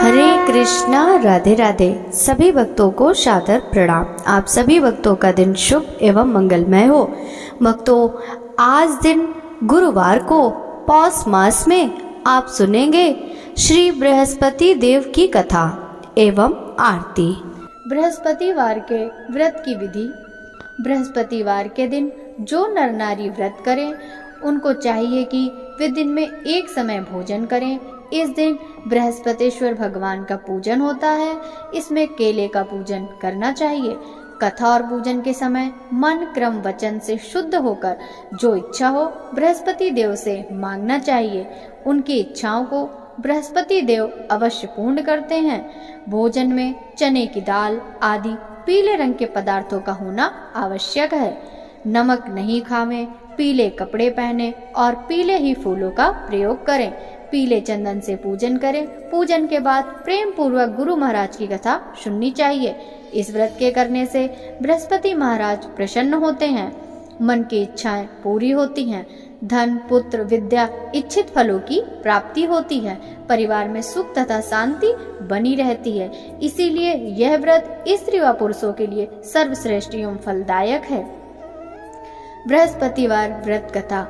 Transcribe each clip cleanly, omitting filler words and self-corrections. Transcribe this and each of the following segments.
हरे कृष्णा, राधे राधे। सभी भक्तों को सादर प्रणाम। आप सभी भक्तों का दिन शुभ एवं मंगलमय हो। भक्तों, आज दिन गुरुवार को पौष मास में आप सुनेंगे श्री बृहस्पति देव की कथा एवं आरती। बृहस्पतिवार के व्रत की विधि। बृहस्पतिवार के दिन जो नर नारी व्रत करें उनको चाहिए कि वे दिन में एक समय भोजन करें। इस दिन बृहस्पतिश्वर भगवान का पूजन होता है। इसमें केले का पूजन करना चाहिए। कथा और पूजन के समय मन क्रम वचन से शुद्ध होकर जो इच्छा हो बृहस्पति देव से मांगना चाहिए। उनकी इच्छाओं को बृहस्पति देव अवश्य पूर्ण करते हैं। भोजन में चने की दाल आदि पीले रंग के पदार्थों का होना आवश्यक है। नमक नहीं खावें, पीले कपड़े पहने और पीले ही फूलों का प्रयोग करें। पीले चंदन से पूजन करें। पूजन के बाद प्रेम पूर्वक गुरु महाराज की कथा सुननी चाहिए। इस व्रत के करने से बृहस्पति महाराज प्रसन्न होते हैं। मन की इच्छाएं पूरी होती हैं। धन, पुत्र, विद्या, इच्छित फलों की प्राप्ति होती है। परिवार में सुख तथा शांति बनी रहती है। इसीलिए यह व्रत स्त्री व पुरुषों के लिए सर्वश्रेष्ठ एवं फलदायक है। बृहस्पतिवार व्रत कथा।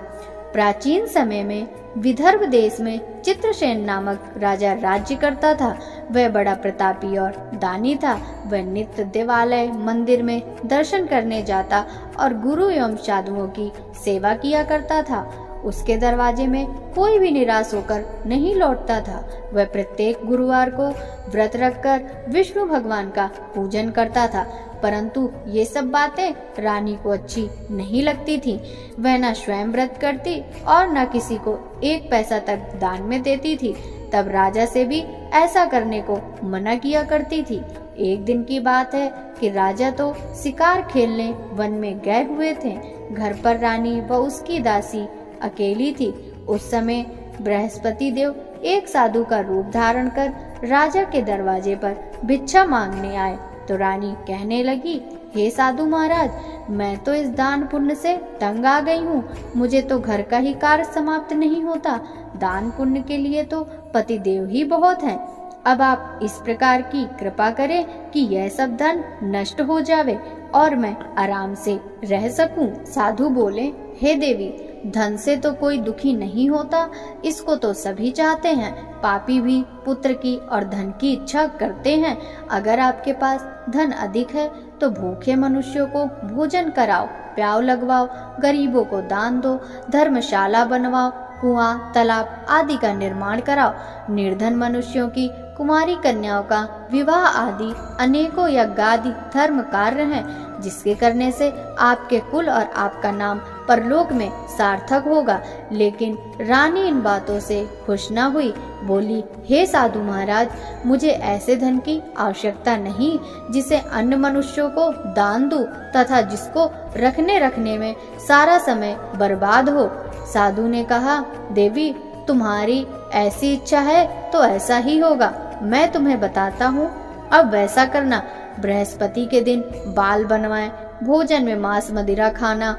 प्राचीन समय में विदर्भ देश में चित्रसेन नामक राजा राज्य करता था। वह बड़ा प्रतापी और दानी था। वह नित्य देवालय मंदिर में दर्शन करने जाता और गुरु एवं साधुओं की सेवा किया करता था। उसके दरवाजे में कोई भी निराश होकर नहीं लौटता था। वह प्रत्येक गुरुवार को व्रत रखकर विष्णु भगवान का पूजन करता था। परंतु ये सब बातें रानी को अच्छी नहीं लगती थी। वह न स्वयं व्रत करती और न किसी को एक पैसा तक दान में देती थी। तब राजा से भी ऐसा करने को मना किया करती थी। एक दिन की बात है कि राजा तो शिकार खेलने वन में गए हुए थे। घर पर रानी व उसकी दासी अकेली थी। उस समय बृहस्पति देव एक साधु का रूप धारण कर राजा के दरवाजे पर भिक्षा मांगने आए। तो रानी कहने लगी, हे साधु महाराज, मैं तो इस दान पुण्य से तंग आ गई हूँ। मुझे तो घर का ही कार्य समाप्त नहीं होता। दान पुण्य के लिए तो पति देव ही बहुत हैं। अब आप इस प्रकार की कृपा करें कि यह सब धन नष्ट हो जावे और मैं आराम से रह सकूं। साधु बोले, हे देवी, धन से तो कोई दुखी नहीं होता। इसको तो सभी चाहते हैं। पापी भी पुत्र की और धन की इच्छा करते हैं। अगर आपके पास धन अधिक है तो भूखे मनुष्यों को भोजन कराओ, प्याव लगवाओ, गरीबों को दान दो, धर्मशाला बनवाओ, कुआं, तालाब आदि का निर्माण कराओ। निर्धन मनुष्यों की कुमारी कन्याओं का विवाह आदि अनेकों यज्ञ आदि धर्म कार्य हैं, जिसके करने से आपके कुल और आपका नाम परलोक में सार्थक होगा। लेकिन रानी इन बातों से खुश न हुई। बोली, हे साधु महाराज, मुझे ऐसे धन की आवश्यकता नहीं जिसे अन्य मनुष्यों को दान दूं तथा जिसको रखने में सारा समय बर्बाद हो। साधु ने कहा, देवी, तुम्हारी ऐसी इच्छा है तो ऐसा ही होगा। मैं तुम्हें बताता हूँ, अब वैसा करना। बृहस्पति के दिन बाल बनवाएं, भोजन में मांस मदिरा खाना,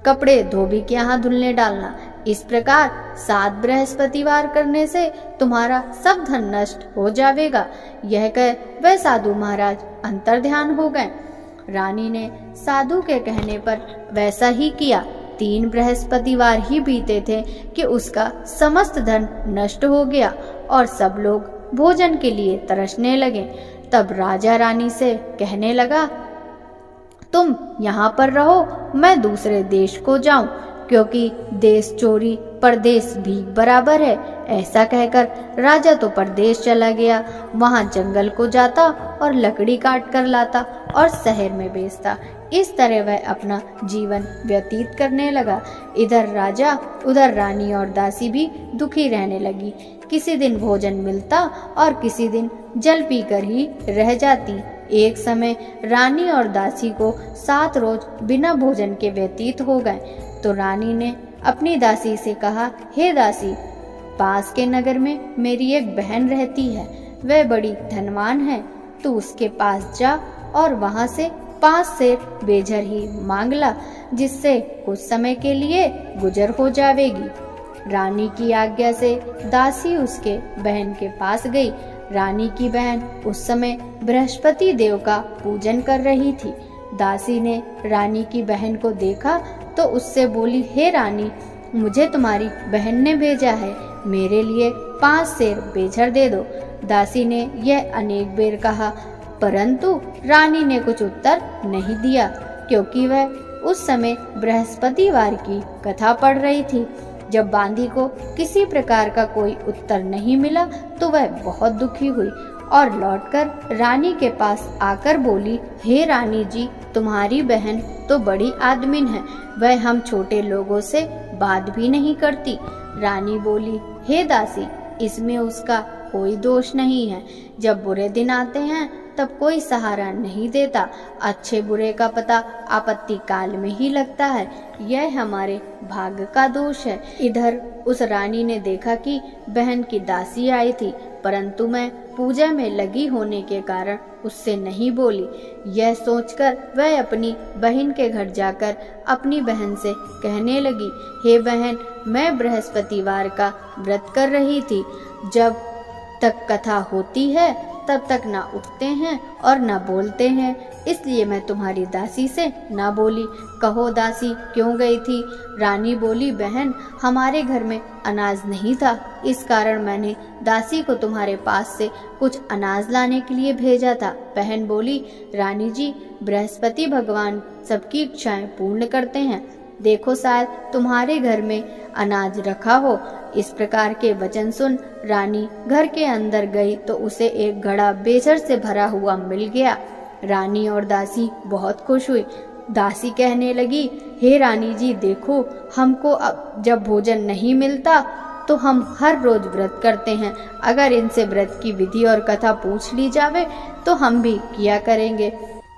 कपड़े धोबी के यहाँ धुलने डालना। इस प्रकार 7 बृहस्पतिवार करने से तुम्हारा सब धन नष्ट हो जाएगा। यह कह वह साधु महाराज अंतर्ध्यान हो गए। रानी ने साधु के कहने पर वैसा ही किया। 3 बृहस्पतिवार ही बीते थे कि उसका समस्त धन नष्ट हो गया और सब लोग भोजन के लिए तरसने लगे। तब राजा रानी से कहने लगा, तुम यहाँ पर रहो, मैं दूसरे देश को जाऊं, क्योंकि देश चोरी परदेश भी बराबर है। ऐसा कहकर राजा तो परदेश चला गया। वहां जंगल को जाता और लकड़ी काट कर लाता और शहर में बेचता। इस तरह वह अपना जीवन व्यतीत करने लगा। इधर राजा उधर रानी और दासी भी दुखी रहने लगी। किसी दिन भोजन मिलता और किसी दिन जल पीकर ही रह जाती। एक समय रानी और दासी को 7 रोज बिना भोजन के व्यतीत हो गए। तो रानी ने अपनी दासी से कहा, हे दासी, पास के नगर में मेरी एक बहन रहती है। वह बड़ी धनवान है। तू उसके पास जा और वहां से 5 सेर बेझर ही मांग ला, जिससे कुछ समय के लिए गुजर हो जाएगी। रानी की आज्ञा से दासी उसके बहन के पास गई। रानी की बहन उस समय बृहस्पति देव का पूजन कर रही थी। दासी ने रानी की बहन को देखा तो उससे बोली, हे रानी, मुझे तुम्हारी बहन ने भेजा है, मेरे लिए 5 सेर बेझर दे दो। दासी ने यह अनेक बेर कहा, परंतु रानी ने कुछ उत्तर नहीं दिया, क्योंकि वह उस समय बृहस्पतिवार की कथा पढ़ रही थी। जब बांदी को किसी प्रकार का कोई उत्तर नहीं मिला तो वह बहुत दुखी हुई और लौटकर रानी के पास आकर बोली, हे रानी जी, तुम्हारी बहन तो बड़ी आदमीन है, वह हम छोटे लोगों से बात भी नहीं करती। रानी बोली, हे दासी, इसमें उसका कोई दोष नहीं है। जब बुरे दिन आते हैं तब कोई सहारा नहीं देता, अच्छे बुरे का पता आपत्ति काल में ही लगता है, यह हमारे भाग्य का दोष है। इधर उस रानी ने देखा कि बहन की दासी आई थी, परंतु मैं पूजा में लगी होने के कारण उससे नहीं बोली। यह सोचकर वह अपनी बहन के घर जाकर अपनी बहन से कहने लगी, हे बहन, मैं बृहस्पतिवार का व्रत कर रही थी, जब तक कथा होती है तब तक ना उठते हैं और ना बोलते हैं, इसलिए मैं तुम्हारी दासी से ना बोली। कहो दासी क्यों गई थी? रानी बोली, बहन, हमारे घर में अनाज नहीं था, इस कारण मैंने दासी को तुम्हारे पास से कुछ अनाज लाने के लिए भेजा था। बहन बोली, रानी जी, बृहस्पति भगवान सबकी इच्छाएं पूर्ण करते हैं, देखो शायद तुम्हारे घर में अनाज रखा हो। इस प्रकार के वचन सुन रानी घर के अंदर गई तो उसे एक घड़ा बेझर से भरा हुआ मिल गया। रानी और दासी बहुत खुश हुई। दासी कहने लगी, हे रानी जी, देखो, हमको अब जब भोजन नहीं मिलता तो हम हर रोज व्रत करते हैं, अगर इनसे व्रत की विधि और कथा पूछ ली जावे तो हम भी किया करेंगे।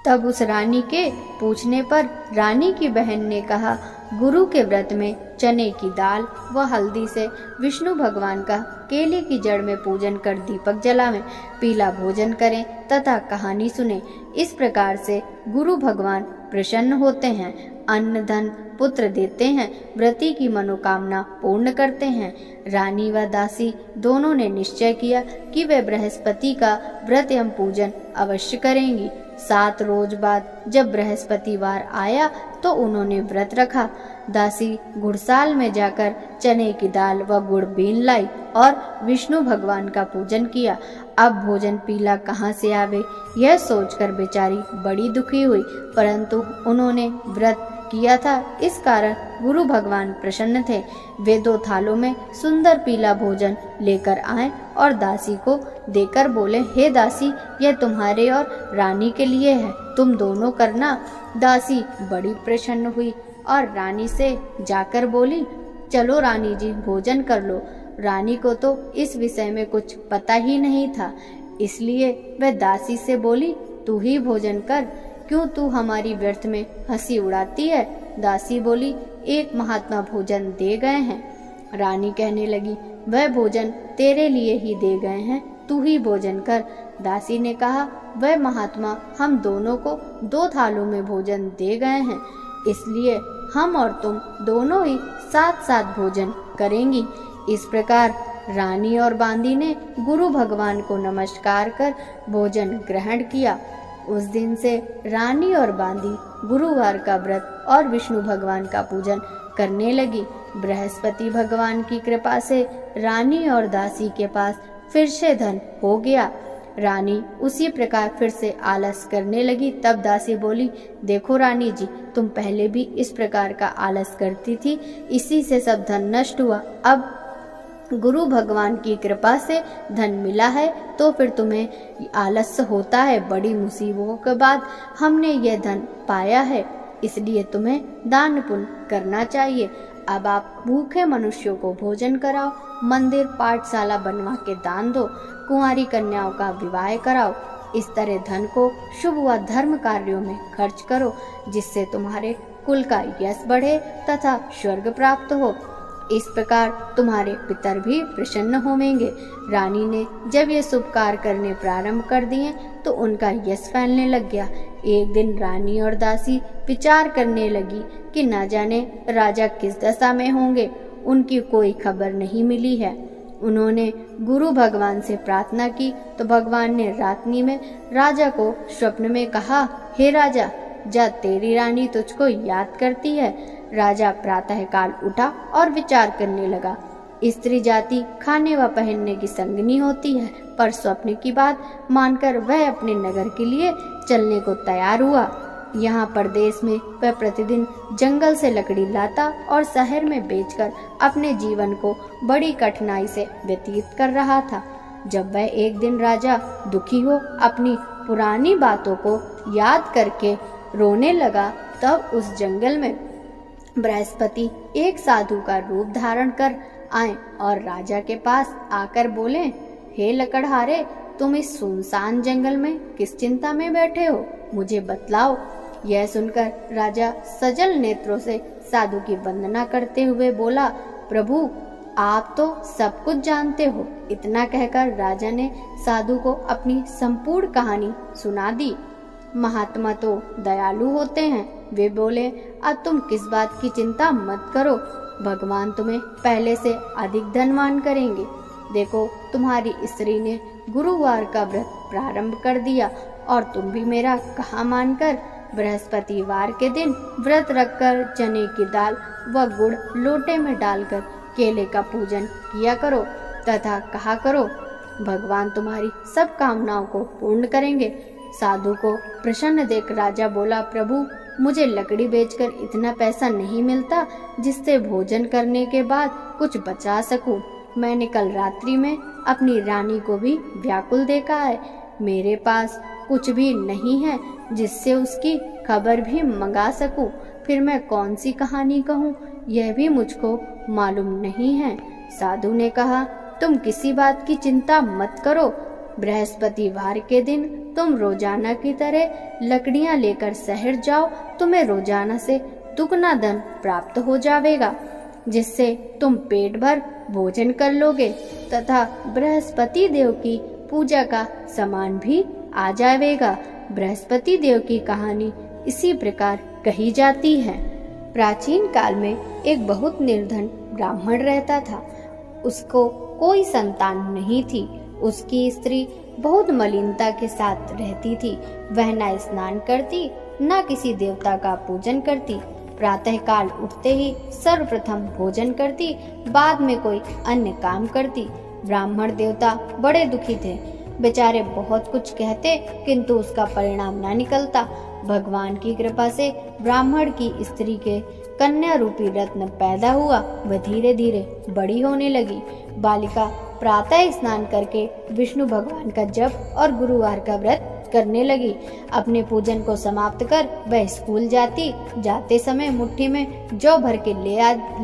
तब उस रानी के पूछने पर रानी की बहन ने कहा, गुरु के व्रत में चने की दाल व हल्दी से विष्णु भगवान का केले की जड़ में पूजन कर दीपक जलावें, पीला भोजन करें तथा कहानी सुने। इस प्रकार से गुरु भगवान प्रसन्न होते हैं, अन्न धन पुत्र देते हैं, व्रती की मनोकामना पूर्ण करते हैं। रानी व दासी दोनों ने निश्चय किया कि वे बृहस्पति का व्रत एवं पूजन अवश्य करेंगी। 7 रोज बाद जब बृहस्पतिवार आया तो उन्होंने व्रत रखा। दासी गुड़साल में जाकर चने की दाल व गुड़ बीन लाई और विष्णु भगवान का पूजन किया। अब भोजन पीला कहाँ से आवे, यह सोचकर बेचारी बड़ी दुखी हुई, परंतु उन्होंने व्रत किया था, इस कारण गुरु भगवान प्रसन्न थे। वे 2 थालों में सुंदर पीला भोजन लेकर आए और दासी को देकर बोले, हे दासी, यह तुम्हारे और रानी के लिए है, तुम दोनों करना। दासी बड़ी प्रसन्न हुई और रानी से जाकर बोली, चलो रानी जी, भोजन कर लो। रानी को तो इस विषय में कुछ पता ही नहीं था, इसलिए वह दासी से बोली, तू ही भोजन कर, क्यों तू हमारी व्यर्थ में हंसी उड़ाती है? दासी बोली, एक महात्मा भोजन दे गए हैं। रानी कहने लगी, वह भोजन तेरे लिए ही दे गए हैं, तू ही भोजन कर। दासी ने कहा, वह महात्मा हम दोनों को 2 थालों में भोजन दे गए हैं, इसलिए हम और तुम दोनों ही साथ-साथ भोजन करेंगी। इस प्रकार रानी और बांदी ने गुरु भगवान को नमस्कार कर भोजन ग्रहण किया। उस दिन से रानी और बांदी गुरुवार का व्रत और विष्णु भगवान का पूजन करने लगी। बृहस्पति भगवान की कृपा से रानी और दासी के पास फिर से धन हो गया। रानी उसी प्रकार फिर से आलस करने लगी। तब दासी बोली, देखो रानी जी, तुम पहले भी इस प्रकार का आलस करती थी, इसी से सब धन नष्ट हुआ। अब गुरु भगवान की कृपा से धन मिला है तो फिर तुम्हें आलस्य होता है। बड़ी मुसीबतों के बाद हमने यह धन पाया है, इसलिए तुम्हें दान पुण्य करना चाहिए। अब आप भूखे मनुष्यों को भोजन कराओ, मंदिर पाठशाला बनवा के दान दो, कुंवारी कन्याओं का विवाह कराओ। इस तरह धन को शुभ व धर्म कार्यों में खर्च करो, जिससे तुम्हारे कुल का यश बढ़े तथा स्वर्ग प्राप्त हो। इस प्रकार तुम्हारे पितर भी प्रसन्न होंगे। रानी ने जब ये शुभ कार्य करने प्रारंभ कर दिए तो उनका यश फैलने लग गया। एक दिन रानी और दासी विचार करने लगी कि न जाने राजा किस दशा में होंगे। उनकी कोई खबर नहीं मिली है। उन्होंने गुरु भगवान से प्रार्थना की तो भगवान ने रात्रि में राजा को स्वप्न में कहा, हे राजा, जा तेरी रानी तुझको याद करती है। राजा प्रातःकाल उठा और विचार करने लगा। स्त्री जाति खाने व पहनने की संगनी होती है, पर स्वप्न की बात मानकर वह अपने नगर के लिए चलने को तैयार हुआ। यहाँ परदेश में वह प्रतिदिन जंगल से लकड़ी लाता और शहर में बेचकर अपने जीवन को बड़ी कठिनाई से व्यतीत कर रहा था। जब वह एक दिन राजा दुखी हो अपनी पुरानी बातों को याद करके रोने लगा, तब उस जंगल में बृहस्पति एक साधु का रूप धारण कर आए और राजा के पास आकर बोले, हे लकड़हारे, तुम इस सुनसान जंगल में किस चिंता में बैठे हो, मुझे बतलाओ। यह सुनकर राजा सजल नेत्रों से साधु की वंदना करते हुए बोला, प्रभु, आप तो सब कुछ जानते हो। इतना कहकर राजा ने साधु को अपनी संपूर्ण कहानी सुना दी। महात्मा तो दयालु होते हैं। वे बोले, अब तुम किस बात की चिंता मत करो, भगवान तुम्हें पहले से अधिक धनवान करेंगे। देखो, तुम्हारी स्त्री ने गुरुवार का व्रत प्रारंभ कर दिया और तुम भी मेरा कहा मानकर बृहस्पतिवार के दिन व्रत रखकर चने की दाल व गुड़ लोटे में डालकर केले का पूजन किया करो तथा कहा करो, भगवान तुम्हारी सब कामनाओं को पूर्ण करेंगे। साधु को प्रसन्न देख राजा बोला, प्रभु, मुझे लकड़ी बेचकर इतना पैसा नहीं मिलता जिससे भोजन करने के बाद कुछ बचा सकूं। मैंने कल रात्रि में अपनी रानी को भी व्याकुल देखा है। मेरे पास कुछ भी नहीं है जिससे उसकी खबर भी मंगा सकूं। फिर मैं कौन सी कहानी कहूं, यह भी मुझको मालूम नहीं है। साधु ने कहा, तुम किसी बात की चिंता मत करो। बृहस्पतिवार के दिन तुम रोजाना की तरह लकड़ियां लेकर शहर जाओ। तुम्हें रोजाना से दुगना धन प्राप्त हो जाएगा, जिससे तुम पेट भर भोजन कर लोगे तथा बृहस्पति देव की पूजा का सामान भी आ जाएगा। बृहस्पति देव की कहानी इसी प्रकार कही जाती है। प्राचीन काल में एक बहुत निर्धन ब्राह्मण रहता था। उसको कोई संतान नहीं थी। उसकी स्त्री बहुत मलिनता के साथ रहती थी। वह न स्नान करती, न किसी देवता का पूजन करती। प्रातःकाल उठते ही सर्वप्रथम भोजन करती, बाद में कोई अन्य काम करती। ब्राह्मण देवता बड़े दुखी थे। बेचारे बहुत कुछ कहते किंतु उसका परिणाम न निकलता। भगवान की कृपा से ब्राह्मण की स्त्री के कन्या रूपी रत्न पैदा हुआ। वह धीरे धीरे बड़ी होने लगी। बालिका प्रातः स्नान करके विष्णु भगवान का जप और गुरुवार का व्रत करने लगी। अपने पूजन को समाप्त कर वह स्कूल जाती। जाते समय मुट्ठी में जौ भर के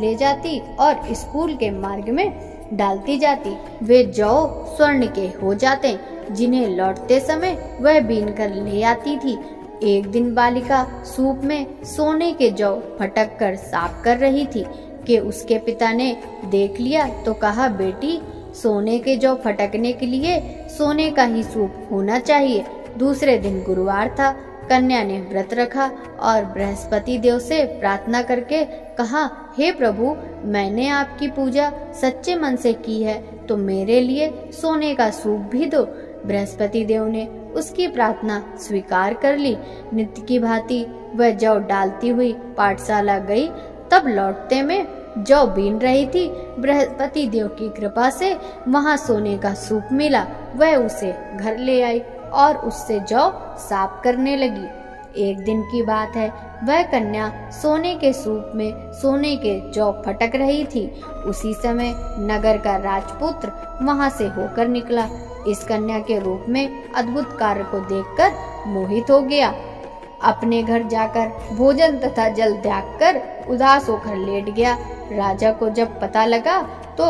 ले जाती और स्कूल के मार्ग में डालती जाती। वे जौ स्वर्ण के हो जाते, जिन्हें लौटते समय वह बीन कर ले आती थी। एक दिन बालिका सूप में सोने के जौ फटक कर साफ कर रही थी कि उसके पिता ने देख लिया तो कहा, बेटी, सोने के जौ फटकने के लिए सोने का ही सूप होना चाहिए। दूसरे दिन गुरुवार था। कन्या ने व्रत रखा और बृहस्पति देव से प्रार्थना करके कहा, हे प्रभु, मैंने आपकी पूजा सच्चे मन से की है तो मेरे लिए सोने का सूप भी दो। बृहस्पति देव ने उसकी प्रार्थना स्वीकार कर ली। नित्य की भांति वह जौ डालती हुई पाठशाला गई। तब लौटते में जौ बीन रही थी। बृहस्पति देव की कृपा से वहां सोने का सूप मिला। वह उसे घर ले आई और उससे जौ साफ करने लगी। एक दिन की बात है, वह कन्या सोने के सूप में सोने के जौ फटक रही थी। उसी समय नगर का राजपुत्र वहां से होकर निकला। इस कन्या के रूप में अद्भुत कार्य को देखकर मोहित हो गया। अपने घर जाकर भोजन तथा जल त्याग कर उदास होकर लेट गया। राजा को जब पता लगा तो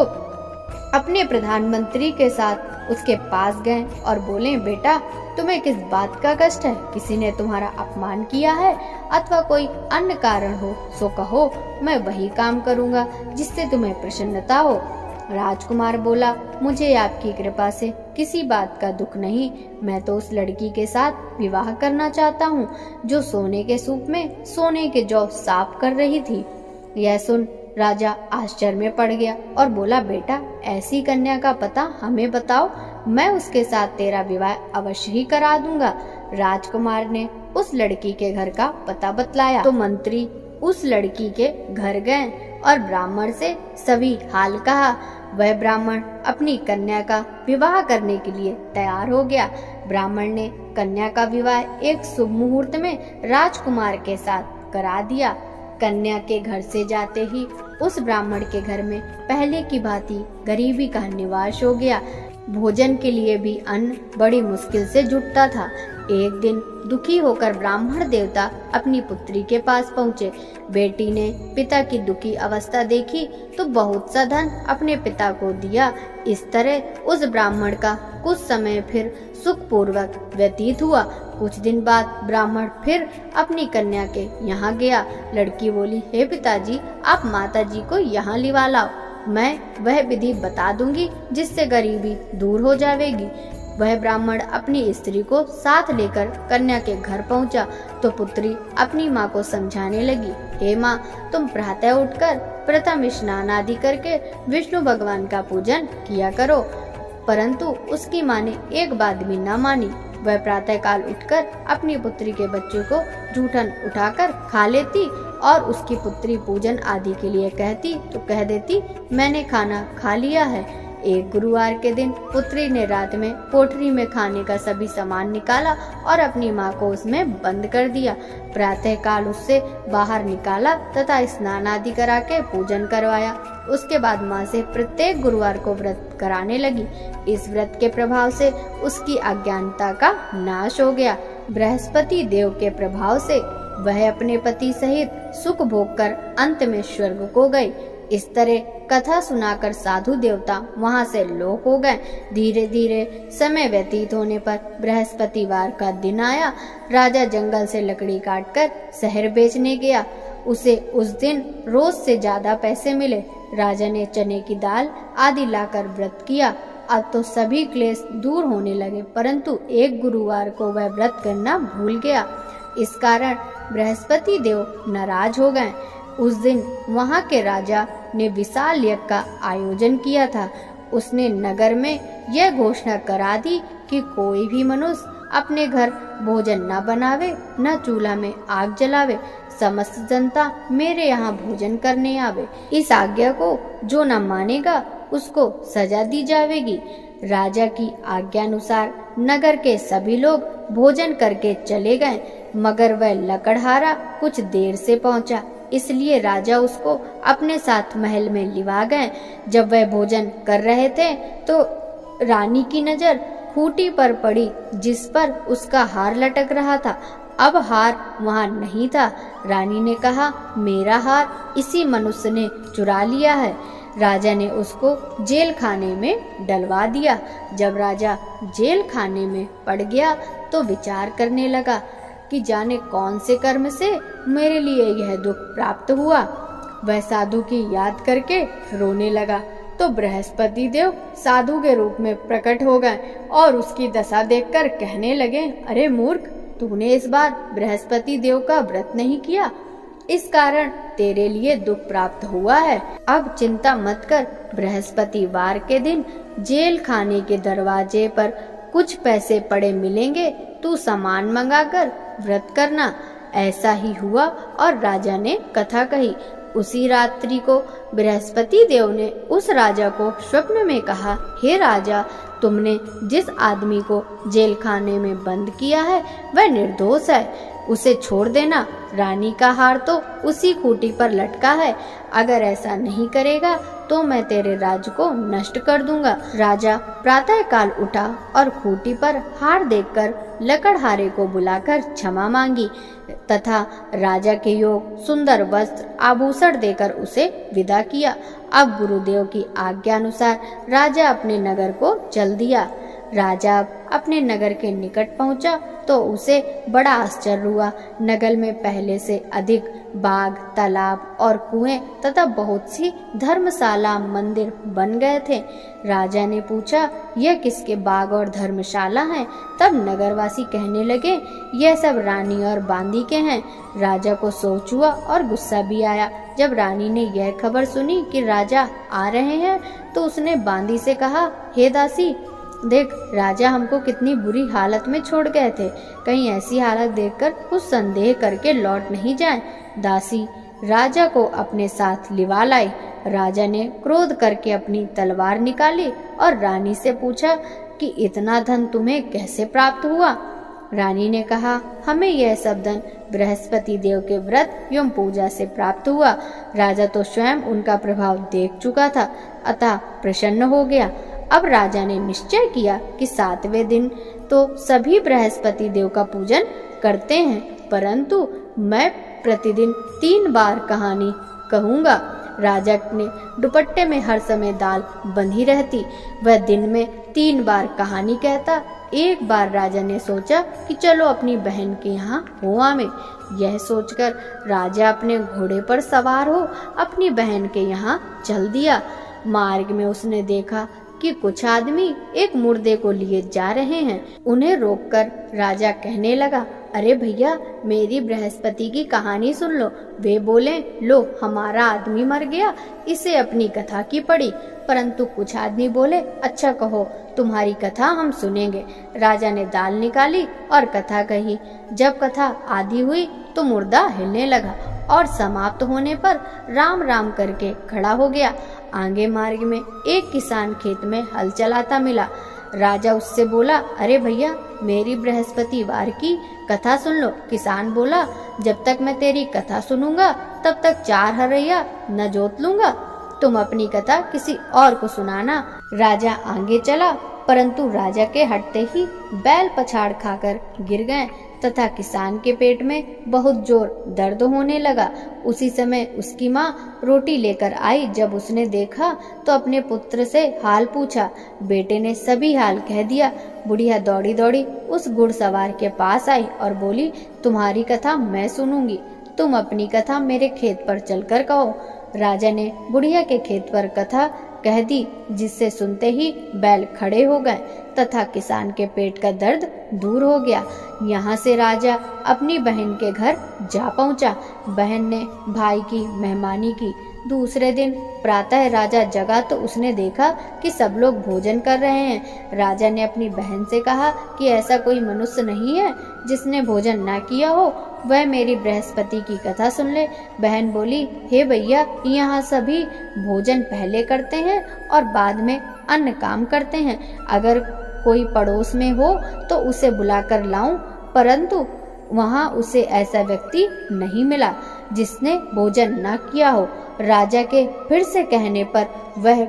अपने प्रधानमंत्री के साथ उसके पास गए और बोले, बेटा, तुम्हें किस बात का कष्ट है? किसी ने तुम्हारा अपमान किया है अथवा कोई अन्य कारण हो सो कहो, मैं वही काम करूंगा जिससे तुम्हें प्रसन्नता हो। राजकुमार बोला, मुझे आपकी कृपा से किसी बात का दुख नहीं। मैं तो उस लड़की के साथ विवाह करना चाहता हूँ जो सोने के सूप में सोने के जौ साफ कर रही थी। यह सुन राजा आश्चर्य में पड़ गया और बोला, बेटा ऐसी कन्या का पता हमें बताओ, मैं उसके साथ तेरा विवाह अवश्य ही करा दूंगा। राजकुमार ने उस लड़की के घर का पता बतलाया तो मंत्री उस लड़की के घर गए और ब्राह्मण से सभी हाल कहा। वह ब्राह्मण अपनी कन्या का विवाह करने के लिए तैयार हो गया। ब्राह्मण ने कन्या का विवाह एक शुभ मुहूर्त में राजकुमार के साथ करा दिया। कन्या के घर से जाते ही उस ब्राह्मण के घर में पहले की भांति गरीबी का निवास हो गया। भोजन के लिए भी अन्न बड़ी मुश्किल से जुटता था। एक दिन दुखी होकर ब्राह्मण देवता अपनी पुत्री के पास पहुँचे। बेटी ने पिता की दुखी अवस्था देखी तो बहुत सा धन अपने पिता को दिया। इस तरह उस ब्राह्मण का कुछ समय फिर सुखपूर्वक व्यतीत हुआ। कुछ दिन बाद ब्राह्मण फिर अपनी कन्या के यहाँ गया। लड़की बोली, हे पिताजी, आप माताजी को यहाँ लिवा लाओ, मैं वह विधि बता दूंगी जिससे गरीबी दूर हो जाएगी। वह ब्राह्मण अपनी स्त्री को साथ लेकर कन्या के घर पहुंचा तो पुत्री अपनी माँ को समझाने लगी, हे माँ, तुम प्रातः उठकर प्रथम स्नान आदि करके विष्णु भगवान का पूजन किया करो। परंतु उसकी माँ ने एक बात भी न मानी। वह प्रातः काल उठकर अपनी पुत्री के बच्चों को जूठन उठाकर खा लेती और उसकी पुत्री पूजन आदि के लिए कहती तो कह देती, मैंने खाना खा लिया है। एक गुरुवार के दिन पुत्री ने रात में कोठरी में खाने का सभी सामान निकाला और अपनी माँ को उसमें बंद कर दिया। प्रातः काल उससे बाहर निकाला तथा स्नान आदि करा के पूजन करवाया। उसके बाद माँ से प्रत्येक गुरुवार को व्रत कराने लगी। इस व्रत के प्रभाव से उसकी अज्ञानता का नाश हो गया। बृहस्पति देव के प्रभाव से वह अपने पति सहित सुख भोग कर अंत में स्वर्ग को गई। इस तरह कथा सुनाकर साधु देवता वहां से लोप हो गए। धीरे धीरे समय व्यतीत होने पर बृहस्पतिवार का दिन आया। राजा जंगल से लकड़ी काटकर शहर बेचने गया। उसे उस दिन रोज से ज्यादा पैसे मिले। राजा ने चने की दाल आदि लाकर व्रत किया। अब तो सभी क्लेश दूर होने लगे, परंतु एक गुरुवार को वह व्रत करना भूल गया। इस कारण बृहस्पति देव नाराज हो गए। उस दिन वहां के राजा ने विशाल यज्ञ का आयोजन किया था। उसने नगर में यह घोषणा करा दी कि कोई भी मनुष्य अपने घर भोजन न बनावे, न चूल्हा में आग जलावे। समस्त जनता मेरे यहाँ भोजन करने आवे। इस आज्ञा को जो न मानेगा उसको सजा दी जाएगी। राजा की आज्ञानुसार नगर के सभी लोग भोजन करके चले गए, मगर वह लकड़हारा कुछ देर से पहुंचा, इसलिए राजा उसको अपने साथ महल में लिवा गए। जब वह भोजन कर रहे थे तो रानी की नजर खूंटी पर पड़ी जिस पर उसका हार लटक रहा था। अब हार वहां नहीं था। रानी ने कहा, मेरा हार इसी मनुष्य ने चुरा लिया है। राजा ने उसको जेल खाने में डलवा दिया। जब राजा जेल खाने में पड़ गया तो विचार करने लगा कि जाने कौन से कर्म से मेरे लिए यह दुख प्राप्त हुआ। वह साधु की याद करके रोने लगा तो बृहस्पति देव साधु के रूप में प्रकट हो गए और उसकी दशा देखकर कहने लगे, अरे मूर्ख, तूने इस बार बृहस्पति देव का व्रत नहीं किया, इस कारण तेरे लिए दुख प्राप्त हुआ है। अब चिंता मत कर, बृहस्पतिवार के दिन जेल खाने के दरवाजे पर कुछ पैसे पड़े मिलेंगे, तू सामान मंगाकर व्रत करना। ऐसा ही हुआ और राजा ने कथा कही। उसी रात्रि को बृहस्पति देव ने उस राजा को स्वप्न में कहा, हे राजा, तुमने जिस आदमी को जेल खाने में बंद किया है वह निर्दोष है, उसे छोड़ देना। रानी का हार तो उसी खूंटी पर लटका है, अगर ऐसा नहीं करेगा तो मैं तेरे राज्य को नष्ट कर दूंगा। राजा प्रातः काल उठा और खूंटी पर हार देखकर लकड़हारे को बुलाकर क्षमा मांगी तथा राजा के योग सुंदर वस्त्र आभूषण देकर उसे विदा किया। अब गुरुदेव की आज्ञा अनुसार राजा अपने नगर को चल दिया। राजा अपने नगर के निकट पहुंचा तो उसे बड़ा आश्चर्य हुआ। नगर में पहले से अधिक बाग, तालाब और कुएं तथा बहुत सी धर्मशाला, मंदिर बन गए थे। राजा ने पूछा, यह किसके बाग और धर्मशाला हैं? तब नगरवासी कहने लगे, यह सब रानी और बांदी के हैं। राजा को सोच हुआ और गुस्सा भी आया। जब रानी ने यह खबर सुनी कि राजा आ रहे हैं तो उसने बांदी से कहा, हे दासी, देख राजा हमको कितनी बुरी हालत में छोड़ गए थे, कहीं ऐसी हालत देखकर कुछ संदेह करके लौट नहीं जाए। दासी राजा को अपने साथ लिवा लाई। राजा ने क्रोध करके अपनी तलवार निकाली और रानी से पूछा कि इतना धन तुम्हें कैसे प्राप्त हुआ। रानी ने कहा, हमें यह सब धन बृहस्पति देव के व्रत एवं पूजा से प्राप्त हुआ। राजा तो स्वयं उनका प्रभाव देख चुका था, अतः प्रसन्न हो गया। अब राजा ने निश्चय किया कि 7वें दिन तो सभी बृहस्पति देव का पूजन करते हैं, परंतु मैं प्रतिदिन 3 बार कहानी कहूँगा। राजा ने दुपट्टे में हर समय दाल बंधी रहती, वह दिन में 3 बार कहानी कहता। एक बार राजा ने सोचा कि चलो अपनी बहन के यहाँ हो आवे। यह सोचकर राजा अपने घोड़े पर सवार हो अपनी बहन के यहाँ चल दिया। मार्ग में उसने देखा कि कुछ आदमी एक मुर्दे को लिए जा रहे हैं। उन्हें रोककर राजा कहने लगा, अरे भैया, मेरी बृहस्पति की कहानी सुन लो। वे बोले, लो हमारा आदमी मर गया, इसे अपनी कथा की पड़ी। परंतु कुछ आदमी बोले, अच्छा कहो, तुम्हारी कथा हम सुनेंगे। राजा ने दाल निकाली और कथा कही। जब कथा आधी हुई तो मुर्दा हिलने लगा और समाप्त होने पर राम राम करके खड़ा हो गया। आगे मार्ग में एक किसान खेत में हल चलाता मिला। राजा उससे बोला, अरे भैया, मेरी बृहस्पति वार की कथा सुन लो। किसान बोला, जब तक मैं तेरी कथा सुनूंगा तब तक 4 हरैया न जोत लूंगा। तुम अपनी कथा किसी और को सुनाना। राजा आगे चला, परंतु राजा के हटते ही बैल पछाड़ खाकर गिर गए तथा किसान के पेट में बहुत जोर दर्द होने लगा। उसी समय उसकी माँ रोटी लेकर आई। जब उसने देखा तो अपने पुत्र से हाल पूछा। बेटे ने सभी हाल कह दिया। बुढ़िया दौड़ी दौड़ी उस घुड़सवार के पास आई और बोली, तुम्हारी कथा मैं सुनूंगी, तुम अपनी कथा मेरे खेत पर चलकर कहो। राजा ने बुढ़िया के खेत पर कथा कह दी, जिससे सुनते ही बैल खड़े हो गए तथा किसान के पेट का दर्द दूर हो गया। यहाँ से राजा अपनी बहन के घर जा पहुँचा। बहन ने भाई की मेहमानी की। दूसरे दिन प्रातः राजा जगा तो उसने देखा कि सब लोग भोजन कर रहे हैं। राजा ने अपनी बहन से कहा कि ऐसा कोई मनुष्य नहीं है जिसने भोजन ना किया हो, वह मेरी बृहस्पति की कथा सुन ले। बहन बोली, हे भैया, यहाँ सभी भोजन पहले करते हैं और बाद में अन्य काम करते हैं। अगर कोई पड़ोस में हो तो उसे बुलाकर लाऊं, परंतु वहाँ उसे ऐसा व्यक्ति नहीं मिला जिसने भोजन न किया हो। राजा के फिर से कहने पर वह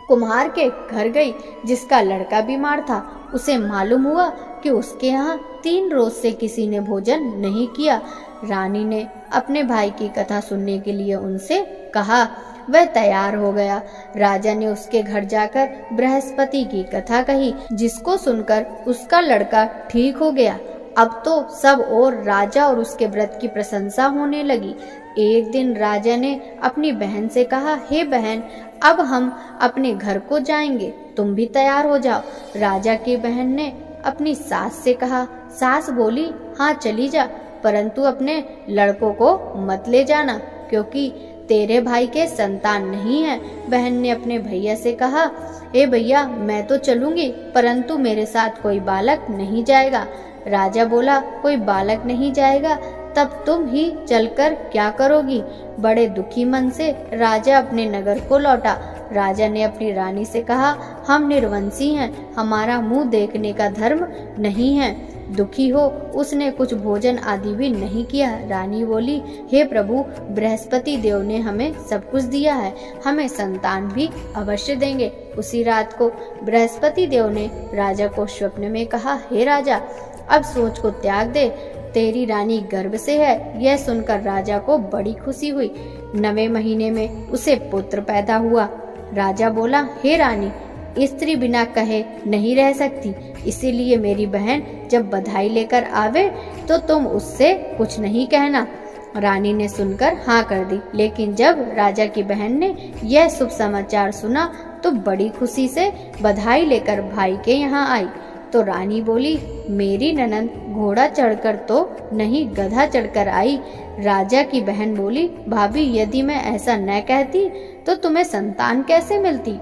कुम्हार के घर गई, जिसका लड़का बीमार था। उसे मालूम हुआ कि उसके यहाँ 3 रोज से किसी ने भोजन नहीं किया। रानी ने अपने भाई की कथा सुनने के लिए उनसे कहा। वह तैयार हो गया। राजा ने उसके घर जाकर बृहस्पति की कथा कही, जिसको सुनकर उसका लड़का ठीक हो गया। अब तो सब और राजा और उसके व्रत की प्रशंसा होने लगी। एक दिन राजा ने अपनी बहन से कहा, हे बहन, अब हम अपने घर को जाएंगे, तुम भी तैयार हो जाओ। राजा की बहन ने अपनी सास से कहा। सास बोली, हाँ चली जा, परंतु अपने लड़कों को मत ले जाना, क्योंकि तेरे भाई के संतान नहीं है। बहन ने अपने भैया से कहा, हे भैया, मैं तो चलूंगी, परंतु मेरे साथ कोई बालक नहीं जाएगा। राजा बोला, कोई बालक नहीं जाएगा, तब तुम ही चलकर क्या करोगी? बड़े दुखी मन से राजा अपने नगर को लौटा। राजा ने अपनी रानी से कहा, हम निर्वंशी हैं, हमारा मुंह देखने का धर्म नहीं है। दुखी हो उसने कुछ भोजन आदि भी नहीं किया। रानी बोली, हे प्रभु, बृहस्पति देव ने हमें सब कुछ दिया है, हमें संतान भी अवश्य देंगे। उसी रात को बृहस्पति देव ने राजा को स्वप्न में कहा, हे राजा, अब सोच को त्याग दे, तेरी रानी गर्भ से है। यह सुनकर राजा को बड़ी खुशी हुई। 9वें महीने में उसे पुत्र पैदा हुआ। राजा बोला, हे रानी, स्त्री बिना कहे नहीं रह सकती, इसीलिए मेरी बहन जब बधाई लेकर आवे तो तुम उससे कुछ नहीं कहना। रानी ने सुनकर हाँ कर दी। लेकिन जब राजा की बहन ने यह शुभ समाचार सुना तो बड़ी खुशी से बधाई लेकर भाई के यहाँ आई। तो रानी बोली, मेरी ननंद घोड़ा चढ़कर तो नहीं, गधा चढ़कर आई। राजा की बहन बोली, भाभी यदि मैं ऐसा न कहती तो तुम्हें संतान कैसे मिलती।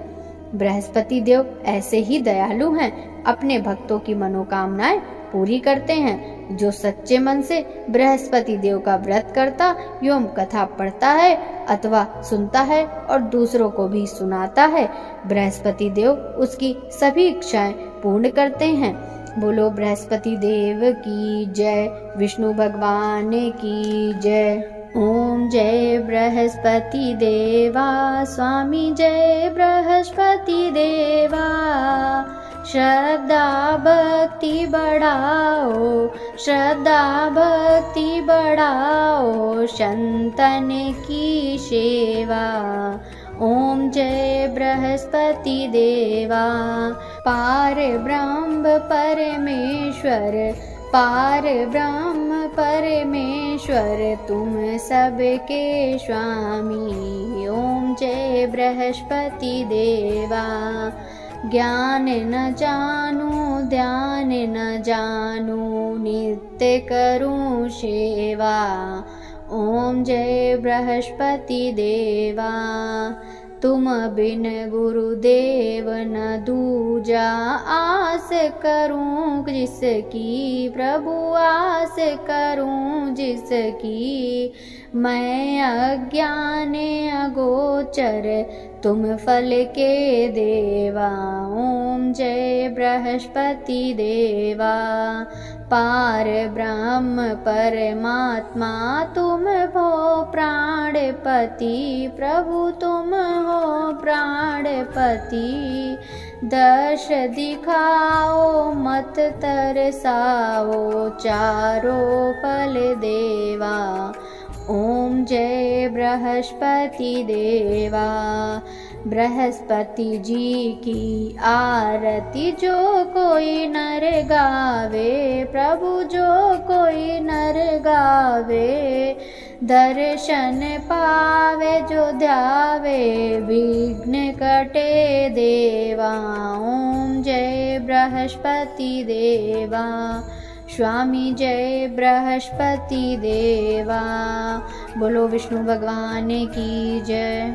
बृहस्पति देव ऐसे ही दयालु हैं, अपने भक्तों की मनोकामनाएं पूरी करते हैं। जो सच्चे मन से बृहस्पति देव का व्रत करता एवं कथा पढ़ता है अथवा सुनता है और दूसरों को भी सुनाता है, बृहस्पति देव उसकी सभी इच्छाएं पूर्ण करते हैं। बोलो बृहस्पति देव की जय, विष्णु भगवान की जय। ओम जय बृहस्पति देवा, स्वामी जय बृहस्पति देवा। श्रद्धा भक्ति बढ़ाओ, श्रद्धा भक्ति बढ़ाओ, संतन की सेवा। ओम जय बृहस्पति देवा। पार ब्रह्म परमेश्वर, पार ब्रह्म परमेश्वर, तुम सबके स्वामी। ओम जय बृहस्पति देवा। ज्ञान न जानू, ध्यान न जानू, नित्य करूं सेवा। ओम जय बृहस्पति देवा। तुम बिन गुरुदेव न दूजा, आस करूं जिसकी, प्रभु आस करूं जिसकी। मैं अज्ञान अगोचर, तुम फल के देवा। ओम जय बृहस्पति देवा। पार ब्रह्म परमात्मा, तुम हो प्राणपति, प्रभु तुम हो प्राणपति। दर्श दिखाओ मत तरसाओ, चारों फल देवा। ओम जय बृहस्पति देवा। बृहस्पति जी की आरती जो कोई नर गावे, प्रभु जो कोई नर गावे। दर्शन पावे जो ध्यावे, विघ्न कटे देवा। ओम जय बृहस्पति देवा। स्वामी जय बृहस्पति देवा। बोलो विष्णु भगवान की जय।